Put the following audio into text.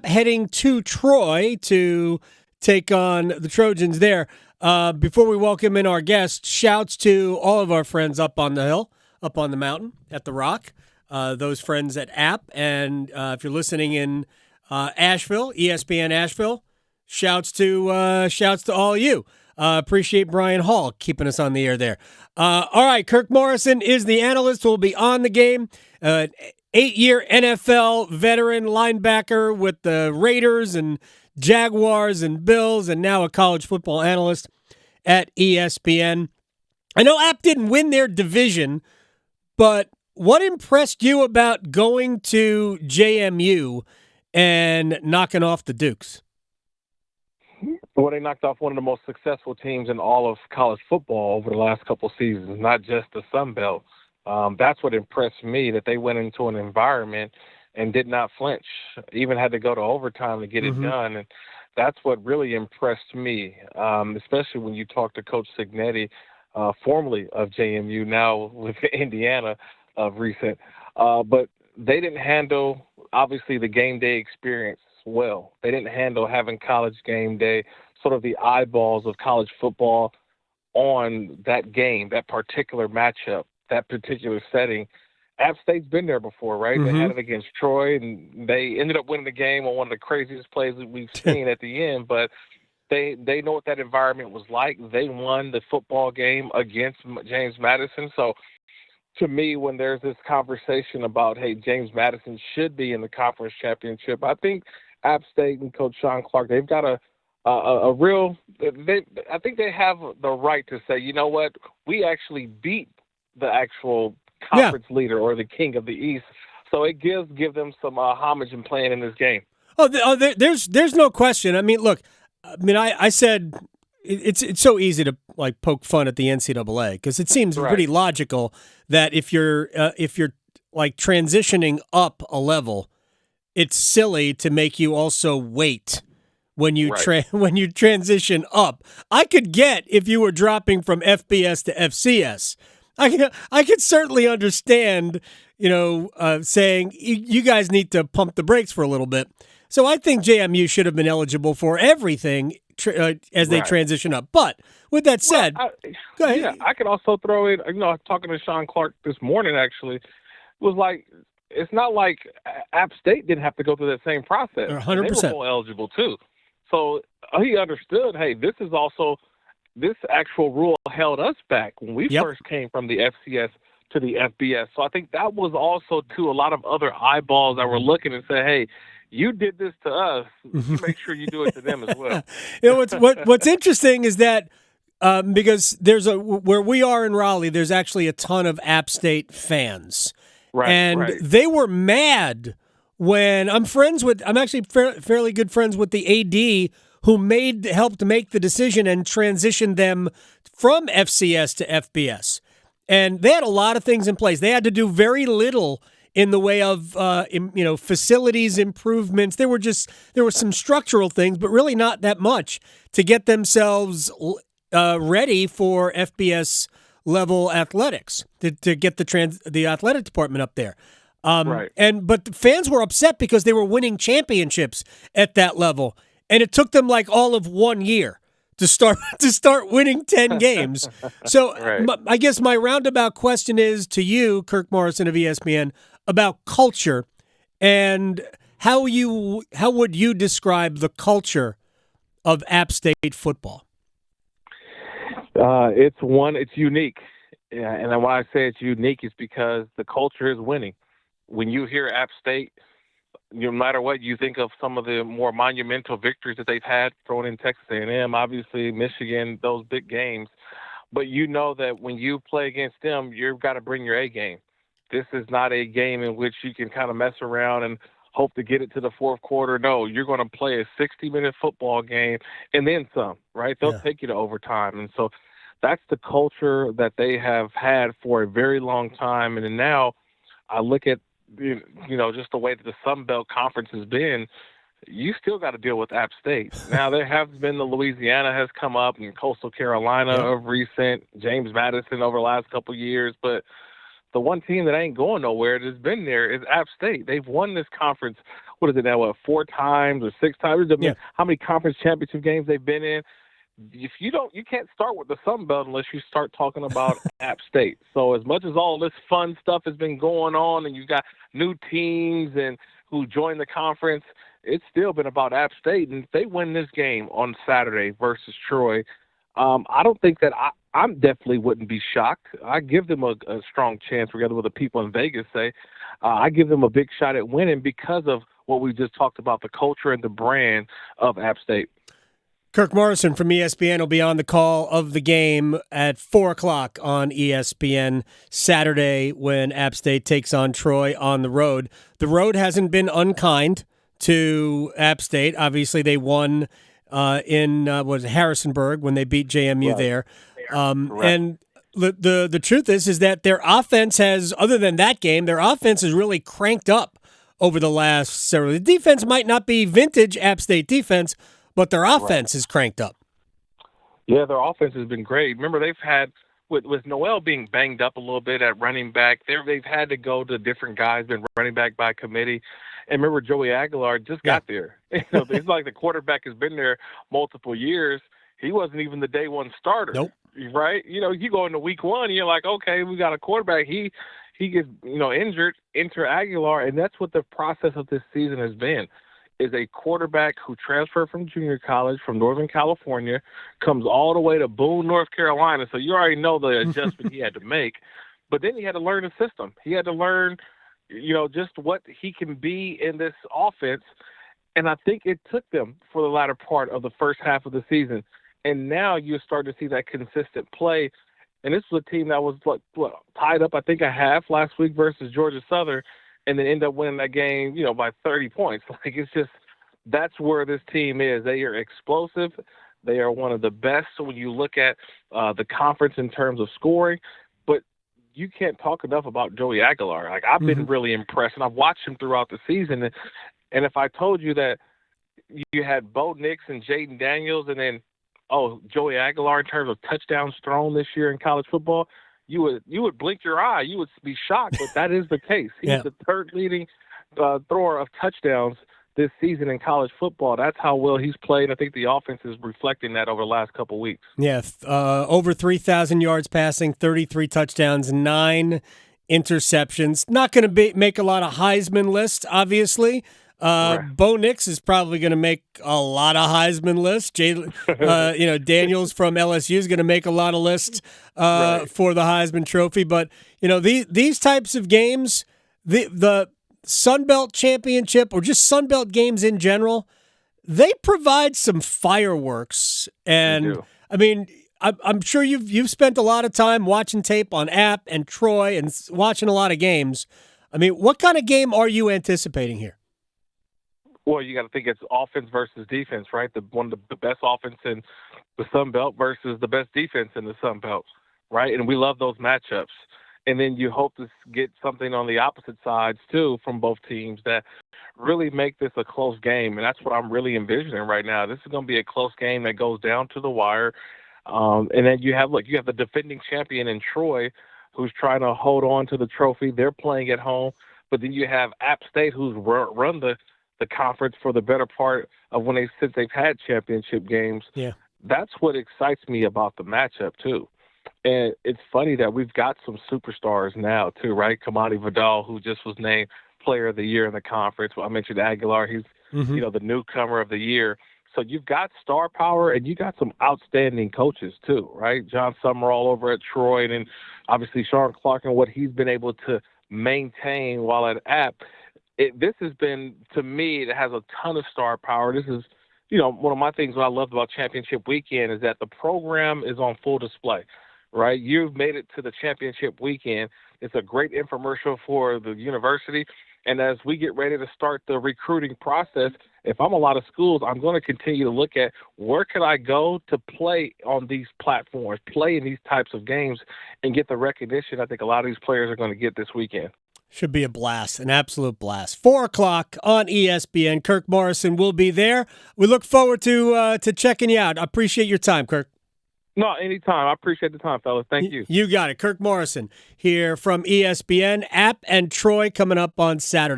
App heading to Troy to take on the Trojans there. Before we welcome in our guest, shouts to all of our friends up on the hill, up on the mountain at the Rock, those friends at App. And if you're listening in Asheville, ESPN Asheville, shouts to all of you. Appreciate Brian Hall keeping us on the air there. All right, Kirk Morrison is the analyst who will be on the game. 8-year NFL veteran linebacker with the Raiders and Jaguars and Bills, and now a college football analyst at ESPN. I know App didn't win their division, but what impressed you about going to JMU and knocking off the Dukes? Well, they knocked off one of the most successful teams in all of college football over the last couple of seasons, not just the Sun Belt. That's what impressed me, that they went into an environment and did not flinch, even had to go to overtime to get it done. And that's what really impressed me, especially when you talk to Coach Signetti, formerly of JMU, now with Indiana of recent. But they didn't handle, obviously, the game day experience well. They didn't handle having college game day, sort of the eyeballs of college football on that game, that particular matchup, that particular setting. App State's been there before, right? They had it against Troy, and they ended up winning the game on one of the craziest plays that we've seen at the end. But they know what that environment was like. They won the football game against James Madison. So to me, when there's this conversation about, hey, James Madison should be in the conference championship, I think App State and Coach Sean Clark, they've got a real – I think they have the right to say, you know what, we actually beat the actual conference leader or the king of the East. So it give them some homage in playing in this game. There's no question. I mean, look, I said it's so easy to like poke fun at the NCAA because it seems pretty logical that if you're like transitioning up a level, it's silly to make you also wait when you when you transition up. I could get if you were dropping from FBS to FCS. I could certainly understand, saying you guys need to pump the brakes for a little bit. So I think JMU should have been eligible for everything as they transition up. But with that said, go ahead. Yeah, I could also throw in, talking to Sean Clark this morning, actually, was like, it's not like App State didn't have to go through that same process. 100%. They were more eligible too. So he understood, hey, this actual rule held us back when we first came from the FCS to the FBS. So I think that was also to a lot of other eyeballs that were looking and say, hey, you did this to us. Make sure you do it to them as well. What's interesting is that because where we are in Raleigh, there's actually a ton of App State fans. And they were mad when I'm actually fairly good friends with the AD who helped make the decision and transitioned them from FCS to FBS. And they had a lot of things in place. They had to do very little in the way of facilities improvements. There were some structural things, but really not that much to get themselves ready for FBS level athletics to get the athletic department up there. But the fans were upset because they were winning championships at that level, and it took them like all of 1 year to start winning 10 games. So I guess my roundabout question is to you, Kirk Morrison of ESPN, about culture and how would you describe the culture of App State football? It's unique. And when I say it's unique, it's because the culture is winning. When you hear App State, no matter what, you think of some of the more monumental victories that they've had, throwing in Texas A&M, obviously Michigan, those big games. But you know that when you play against them, you've got to bring your A game. This is not a game in which you can kind of mess around and hope to get it to the fourth quarter. No, you're going to play a 60-minute football game and then some, right? They'll take you to overtime. And so that's the culture that they have had for a very long time. And then now I look at, just the way that the Sun Belt Conference has been, you still got to deal with App State. Now, there have been the Louisiana has come up and Coastal Carolina of recent, James Madison over the last couple of years. But the one team that ain't going nowhere that's been there is App State. They've won this conference what is it now? What, 4 times or 6 times? I mean, how many conference championship games they've been in? If you can't start with the Sun Belt unless you start talking about App State. So as much as all this fun stuff has been going on, and you got new teams and who joined the conference, it's still been about App State. And if they win this game on Saturday versus Troy, I don't think that I definitely wouldn't be shocked. I give them a strong chance, regardless of what the people in Vegas say. I give them a big shot at winning because of what we just talked about, the culture and the brand of App State. Kirk Morrison from ESPN will be on the call of the game at 4 o'clock on ESPN Saturday when App State takes on Troy on the road. The road hasn't been unkind to App State. Obviously, they won in Harrisonburg when they beat JMU there. And the truth is that their offense has, other than that game, their offense has really cranked up over the last several. The defense might not be vintage App State defense, but their offense is cranked up. Yeah, their offense has been great. Remember, they've had, with Noel being banged up a little bit at running back, they've had to go to different guys, been running back by committee. And remember, Joey Aguilar just got there. It's like the quarterback has been there multiple years. He wasn't even the day one starter. Nope. Right? You go into week one, you're like, okay, we got a quarterback. He gets, injured, enter Aguilar, and that's what the process of this season has been. Is a quarterback who transferred from junior college from Northern California, comes all the way to Boone, North Carolina. So you already know the adjustment he had to make. But then he had to learn the system. He had to learn, just what he can be in this offense. And I think it took them for the latter part of the first half of the season. And now you're starting to see that consistent play. And this was a team that was tied up, I think, a half last week versus Georgia Southern, and then end up winning that game, by 30 points. Like, it's just, that's where this team is. They are explosive. They are one of the best when you look at the conference in terms of scoring. But you can't talk enough about Joey Aguilar. Like, I've been really impressed, and I've watched him throughout the season. And if I told you that you had Bo Nix and Jaden Daniels and then, Joey Aguilar in terms of touchdowns thrown this year in college football, you would blink your eye. You would be shocked, but that is the case. He's the third leading thrower of touchdowns this season in college football. That's how well he's played. I think the offense is reflecting that over the last couple of weeks. Yeah, over 3,000 yards passing, 33 touchdowns, 9 interceptions. Not going to make a lot of Heisman lists, obviously. Bo Nix is probably going to make a lot of Heisman lists. Daniels from LSU is going to make a lot of lists for the Heisman Trophy. But these types of games, the Sun Belt Championship or just Sun Belt games in general, they provide some fireworks. And I mean, I'm sure you've spent a lot of time watching tape on App and Troy and watching a lot of games. I mean, what kind of game are you anticipating here? Well, you got to think it's offense versus defense, right? One of the best offense in the Sun Belt versus the best defense in the Sun Belt, right? And we love those matchups. And then you hope to get something on the opposite sides, too, from both teams that really make this a close game. And that's what I'm really envisioning right now. This is going to be a close game that goes down to the wire. And then you have the defending champion in Troy who's trying to hold on to the trophy. They're playing at home. But then you have App State who's run the conference for the better part of since they've had championship games. Yeah. That's what excites me about the matchup too. And it's funny that we've got some superstars now too, right? Kamani Vidal, who just was named player of the year in the conference. Well, I mentioned Aguilar. He's, the newcomer of the year. So you've got star power and you got some outstanding coaches too, right? John Summerall over at Troy, and then obviously Sean Clark and what he's been able to maintain while at App. This has been, to me, it has a ton of star power. This is, one of my things what I loved about championship weekend is that the program is on full display, right? You've made it to the championship weekend. It's a great infomercial for the university. And as we get ready to start the recruiting process, if I'm a lot of schools, I'm going to continue to look at where can I go to play on these platforms, play in these types of games, and get the recognition I think a lot of these players are going to get this weekend. Should be a blast, an absolute blast. 4 o'clock on ESPN. Kirk Morrison will be there. We look forward to checking you out. I appreciate your time, Kirk. No, anytime. I appreciate the time, fellas. Thank you. You got it. Kirk Morrison here from ESPN. App and Troy coming up on Saturday.